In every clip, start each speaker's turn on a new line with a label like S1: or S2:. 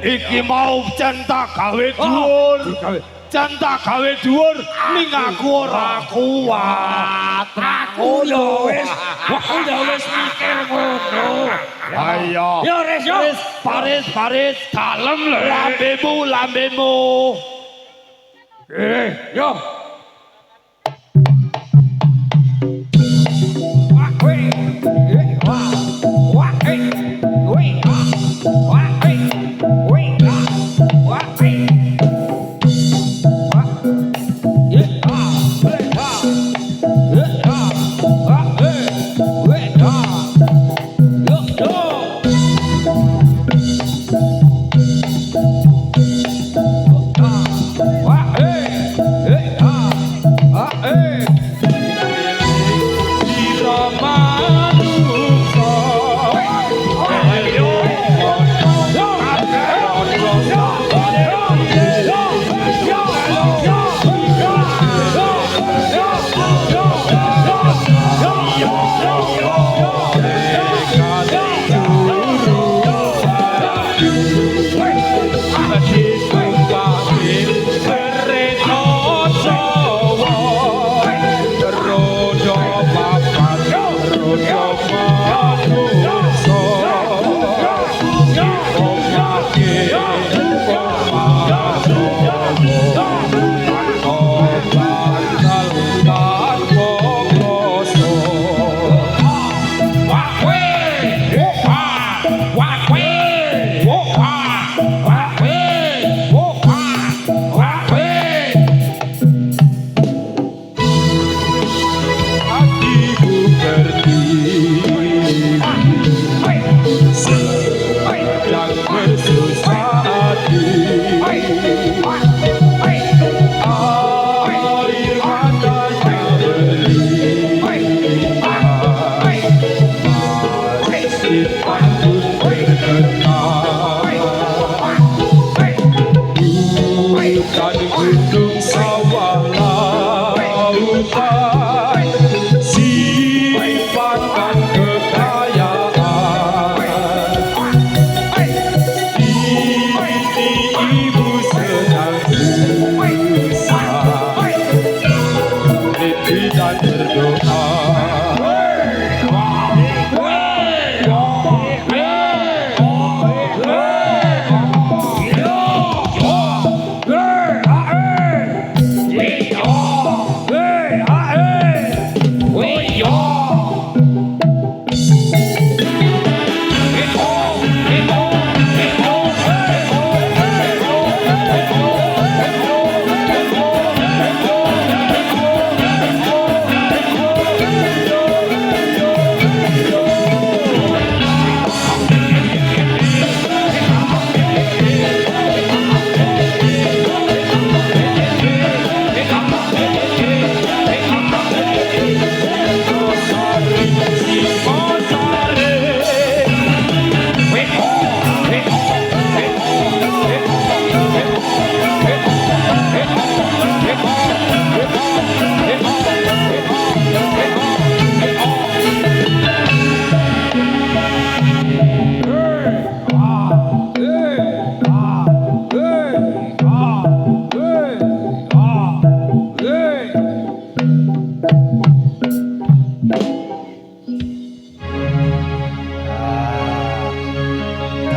S1: Iki mau centak gawe dhuwur. Centak gawe dhuwur ning aku ora kuat.
S2: Aku yo wis mikir ngono.
S1: Ayo.
S2: Yo res yo.
S1: Paris dalem lho lambemu.
S2: Yo. Hey!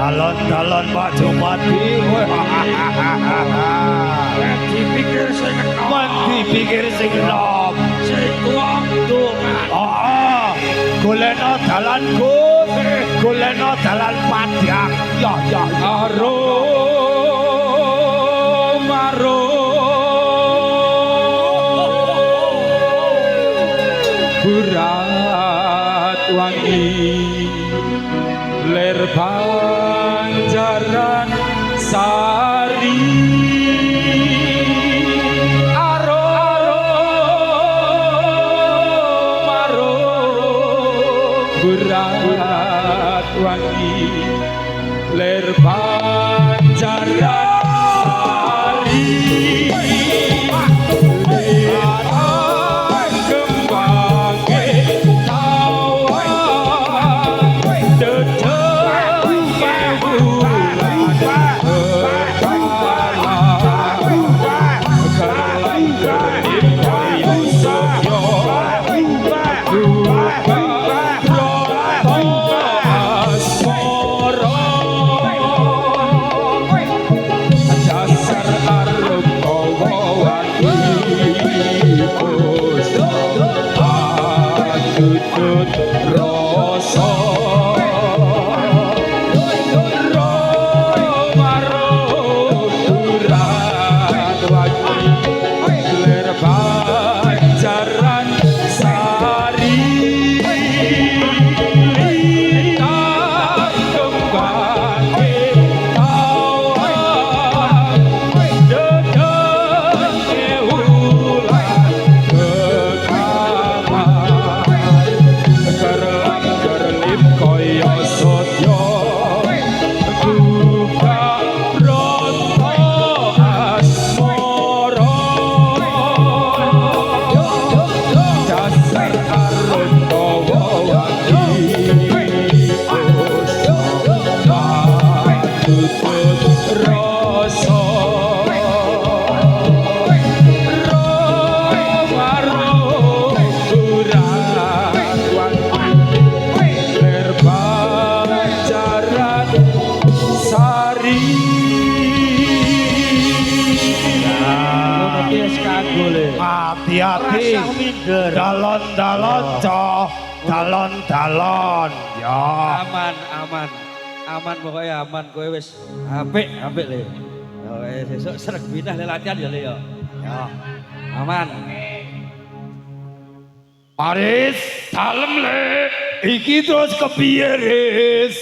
S1: Dalon-dalon Pak Jumadi.
S2: Dipikir sing enom.
S1: Dipikir sing enom.
S2: Sing tuwak dongan.
S1: Golekno dalan Gus. Golekno dalan Padang. Ya.
S3: Berat wangi ler Banjaran Sari berat wangi ler Banjaran Sari
S1: Hati-hati, dalon-dalon dalon-dalon ya.
S2: Aman pokoknya aman kowe wis apik le. Ya sesuk sreg pindah le latihan ya le ya. Ya. Aman.
S1: Paris, dalem le. Iki terus kepiye, Riz?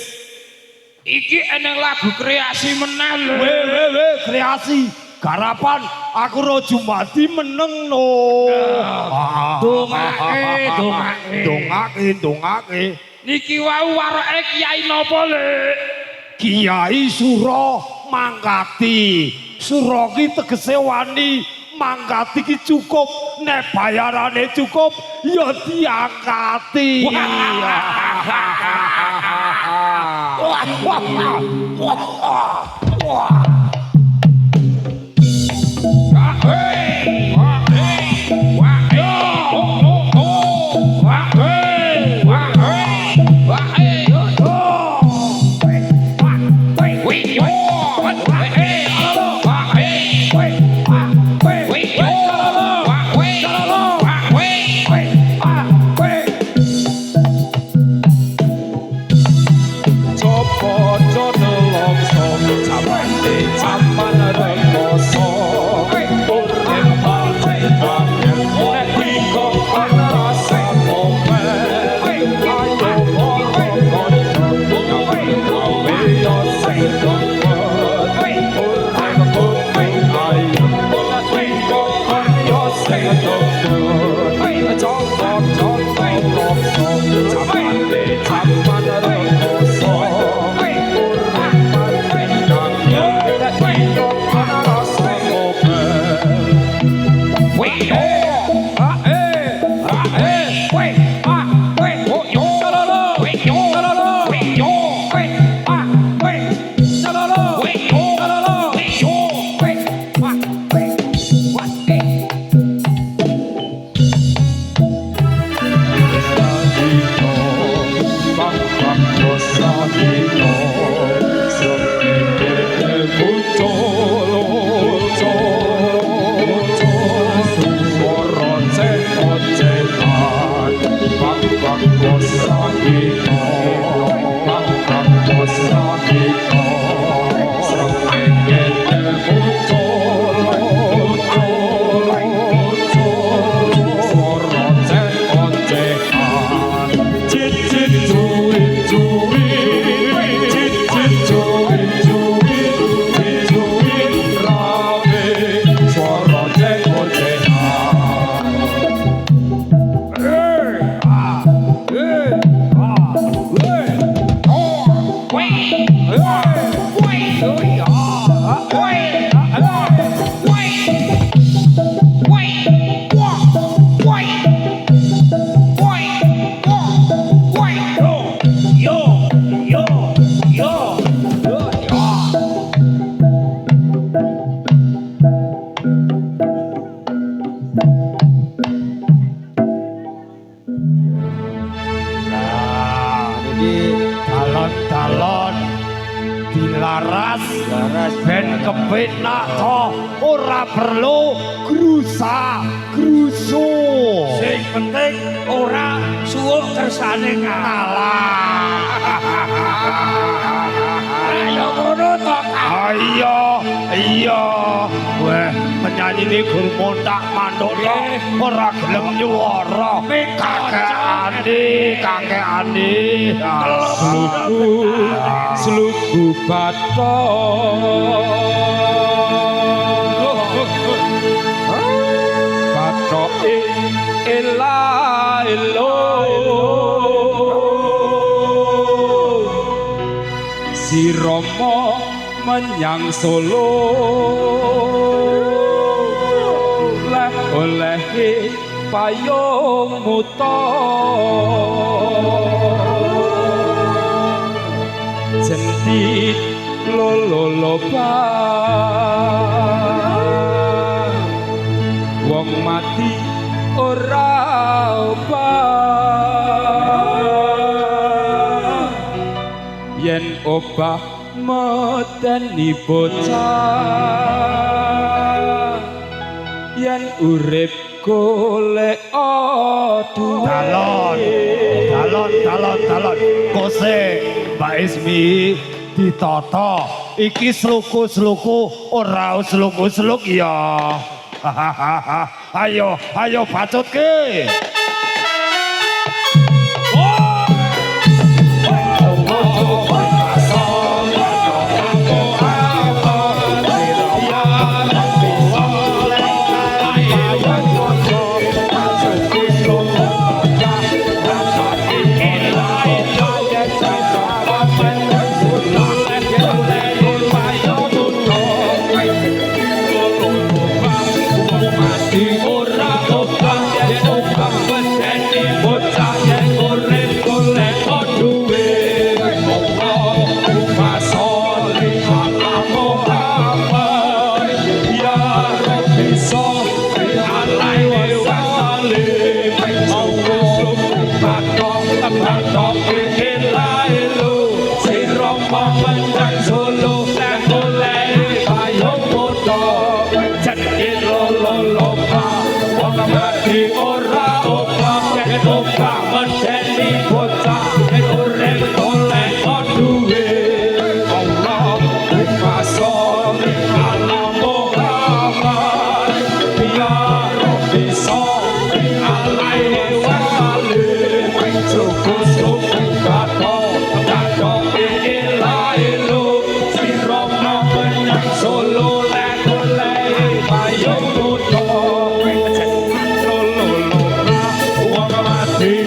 S2: Iki eneng lagu kreasi meneh le.
S1: Weh, kreasi. Garapan aku ro Jumadi meneng no. Dongake.
S2: Niki wau waroke Kiai napa le?
S1: Kiai Suro mangkati. Suro ki tegese wani, mangkati ki cukup, nek bayarane cukup ya diangkati.
S3: Jamane jaman rekoso urip pancen kanggo dadi ana rasa ngobel. Wih,
S1: Calon dilaras ben kepenak toh ora perlu grusa grusu
S2: Sing penting ora suwuk kersane ngalah. Ayo ngono to.
S1: Iya. Weh, penyanyi ini gur montak manduk toh ora gelem nyuwara. Kakek Andi.
S3: Sluku batok elo si Romo menyang Solo leh olehe payung muto jentit loloba wong mati ora obah yen obah medeni bocah yen urip golek
S1: Dalon kose Mbak Ismi ditata iki sluku ora sluk ya. Ayo bacutke.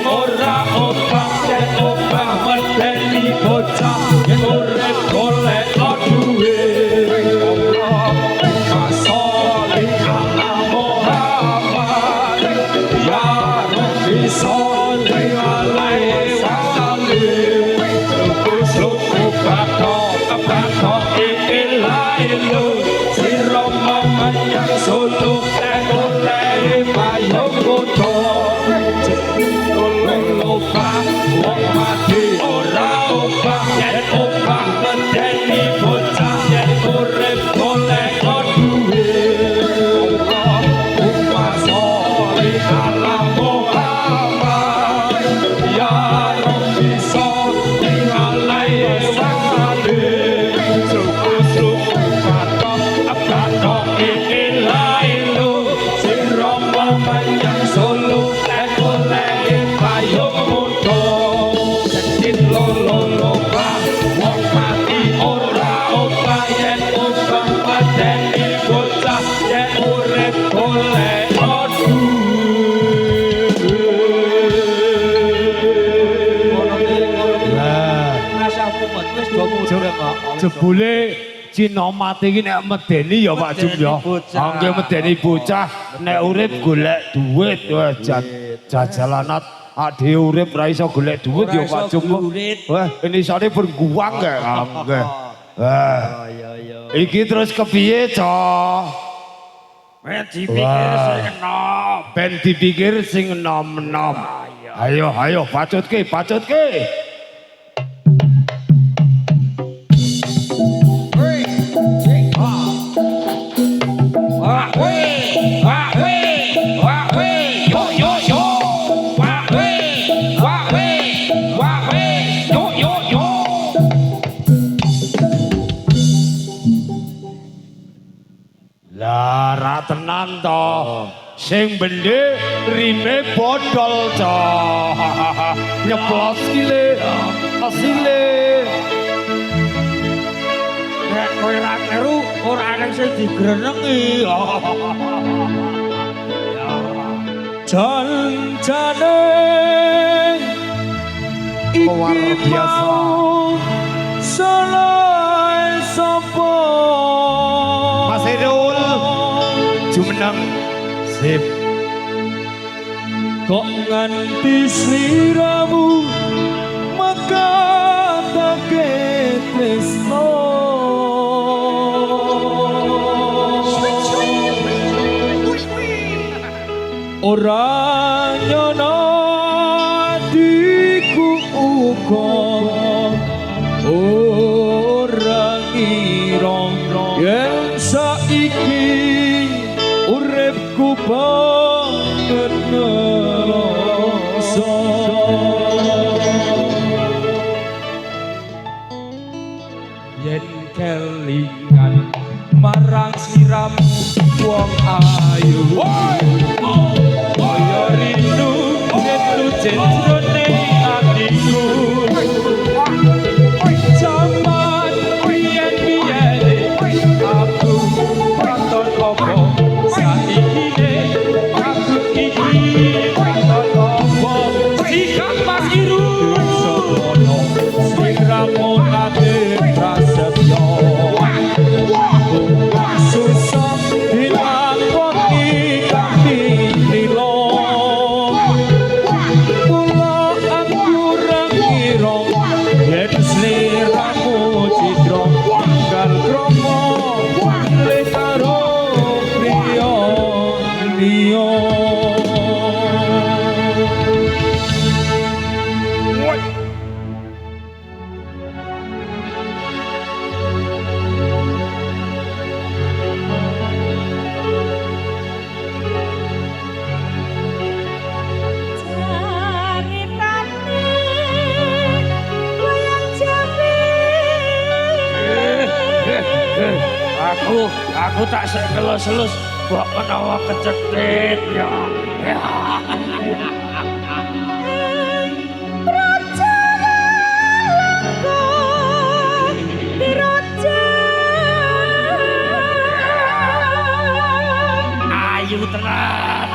S3: Ora bocah yen urip golek duwe masole ala Muhammad ya Rabbi sholli alaihi wasallim suku bakok ilah sira Muhammad yang suluk oleh payung kudo lupa wong mati ora obah yen obah medeni bocah yen urip golek duwe Allahumma sholli ala Muhammad ya Rabbi sholli alaihi wasallim suku batok ilah sira Muhammad yang suluk oleh payung kudo lolo wong mati ora obah yen obah medeni bocah yen urip golek
S1: jebule Cina mati iki nek medeni ya Pak Jum ya. Angge medeni bocah nek urip golek duit wah jajalanat ade urip ra iso golek duit ya Pak Jum. Wah ini sane berguang gak angge. Wah iki terus kepiye, Cok? Ben dipikir sing enom-enom. Ayo pacutke. Lah ra tenan to. Sing bende rime bodol to. Nyeplos kile. Asile. Nek kowe ra kleru ora ana sing digrenengi.
S3: Jan-jane
S1: luar biasa.
S3: Salai sapa
S1: Mas Irul jumeneng sip
S3: kok nganti sliramu makatake tresno ora nyono diku uga ora ngira yen saiki uripku banget nelasa yen kelingan marang siramu wong ayu kaya rindu rindu jendrone atiku zaman biyen aku katon opo saiki aku iki katon opo sikap Mas Iru sono siramu ate prasetyo susah dilakoni kanthi lilo kula aku ra ngira yen sliramu cidra kal kromo le karo priya liya aku tak sekelus-elus mbok menawa kecetit ya. Ayu tenan.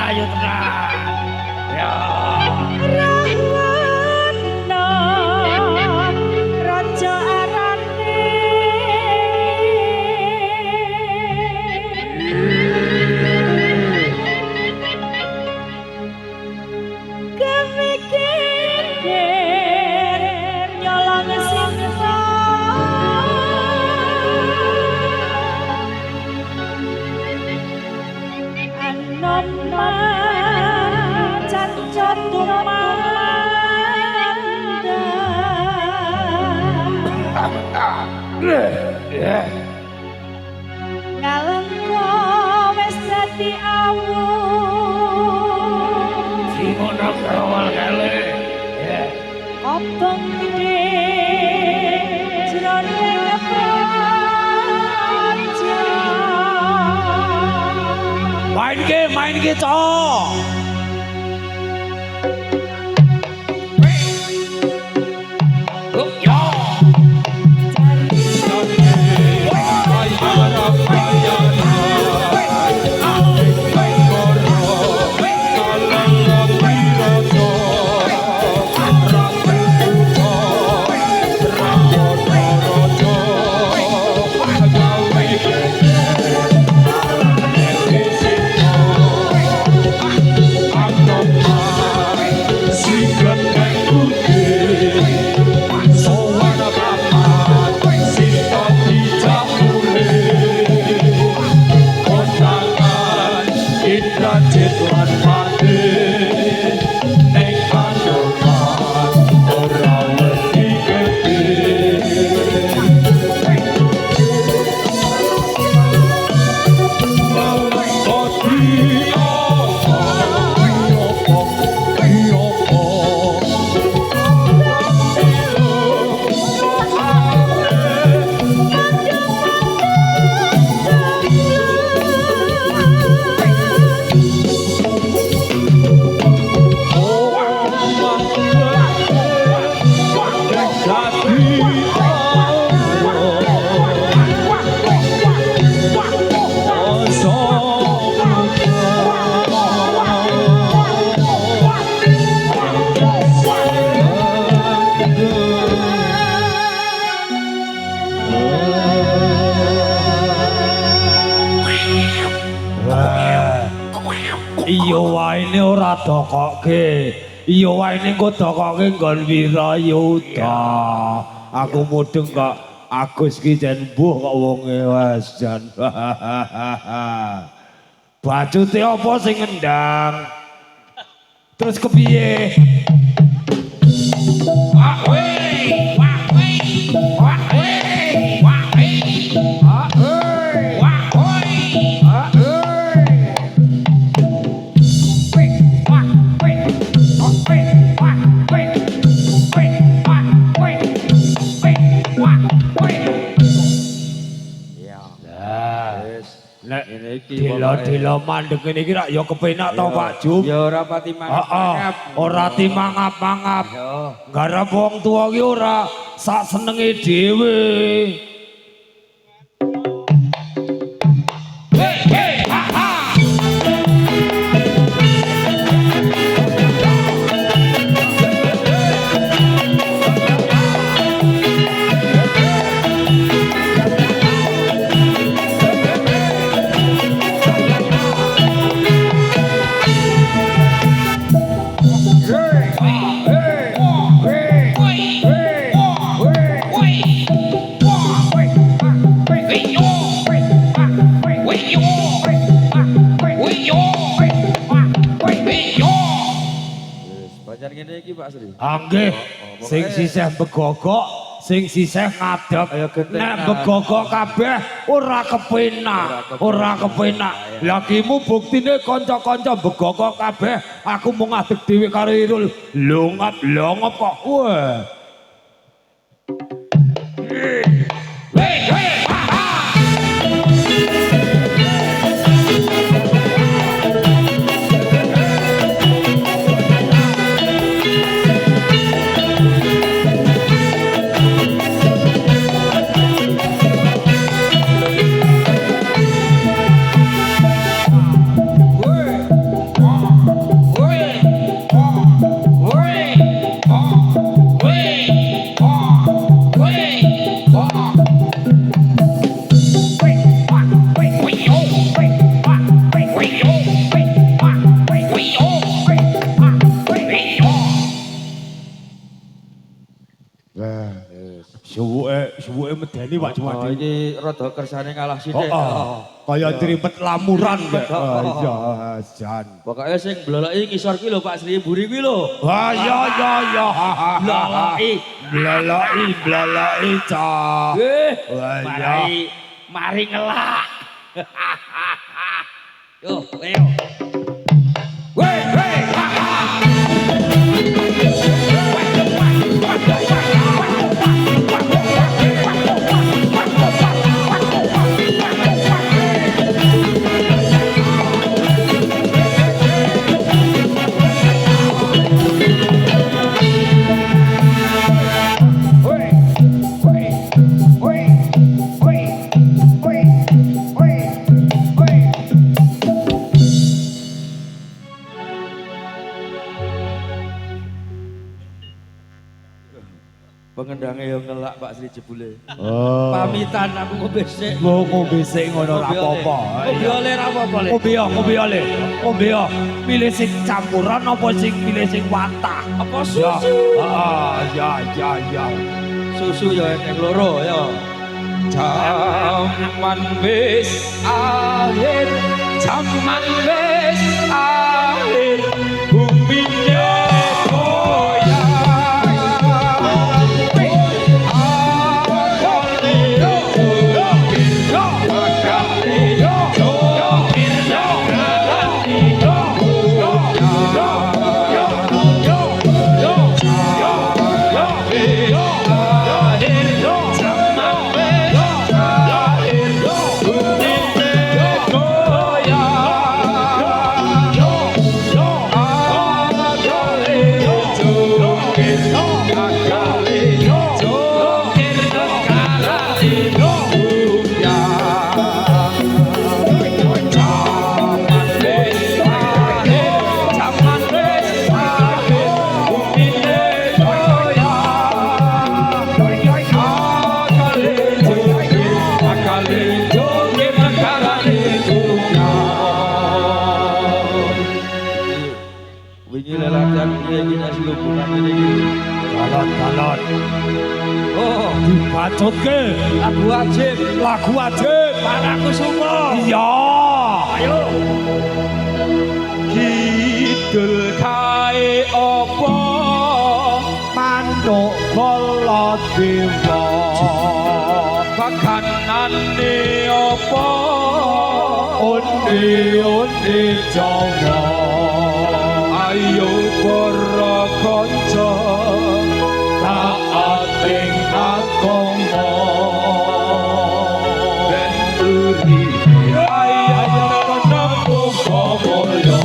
S3: Ya.
S4: Abang gede jroning praja.
S1: Main ke, Cok. Iya wae ora dokoke. Iya wae engko dokoke nggon Wirayuda. Aku mudeng kok Agus ki jan mbuh kok wonge wis jan. Bacute apa sing ngendang? Terus kepiye? Wah weh, wah weh, wah weh, wah weh, wah weh, wah weh, wah weh. Nek dilo-dilo mandeg ngene iki rak ya kepenak to Pak Jum.
S2: Ya ora pati mangap.
S1: Ora timangap-mangap. Garap wong tuwa ki ora sak senenge dhewe.
S2: Pacar ngene iki Pak Sri.
S1: Nggih, sing sisih begogok, sing sisih ngadeg. Nek begogok kabeh ora kepenak, ora kepenak. Lakimu buktine kanca-kanca begogok kabeh, aku mau ngadeg dhewe karo Irul. Longop kok. Wah. Suwuke medeni Pak Jumadi.
S2: Iki rada kersane ngalah sithik.
S1: Kaya tripet lamuran kok. Iya, jan.
S2: Pokoke sing bloloki ngisor ki lho Pak Sri Buri kuwi lho.
S1: Wah, ya. Bloloki cah.
S3: Mari ngelak. Yo, Leo. Weh,
S2: pengendangnya yang ngelak Pak Sri jebule.
S1: Oh.
S2: Pamitan aku ngombe sik.
S1: Ngombe sik ngono ora apa-apa.
S2: Ngombe oleh ora apa-apa le.
S1: Ngombe oleh. Ngombe yo. Pilih sing campuran apa sing pilih sing watah?
S2: Apa
S1: Ya.
S2: susu?
S1: Ya.
S2: Susu ya yang loro ya. Jaman wis akhir, jaman wis akhir, buminya goyang. Wingi lelakian dia kita selubungan ini.
S1: Galon.
S2: Oh,
S1: Dibacutke lagu wajib.
S2: anakku suka.
S1: Iya.
S2: Ayo. Kidul kae opo
S1: Manuk kala dewa.
S2: pakanane opo
S1: Undi Jawa.
S2: ayo para kanca
S1: Taat ing agama.
S2: ben uri ayo menawa mulya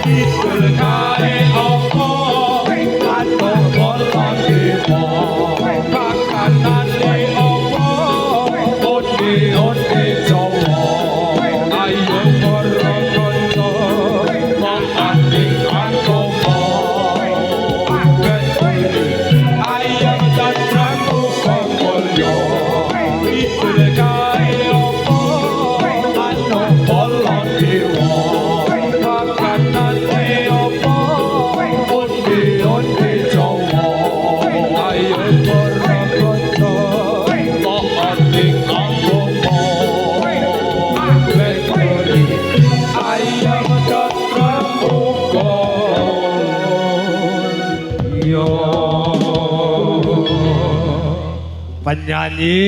S2: kidul kae opo
S1: Manuk kala dewa.
S2: pakanane opo
S1: Undi Jawa.
S2: ayo para kanca
S1: Taat ing agama.
S2: ben uri ayo menawa mulya kidul kae opo
S1: Manuk kala dewa.
S2: pakanane opo
S1: Undi Jawa.
S2: ayo para kanca
S1: Taat ing agama.
S2: ayam datang muka yo
S1: Penyanyi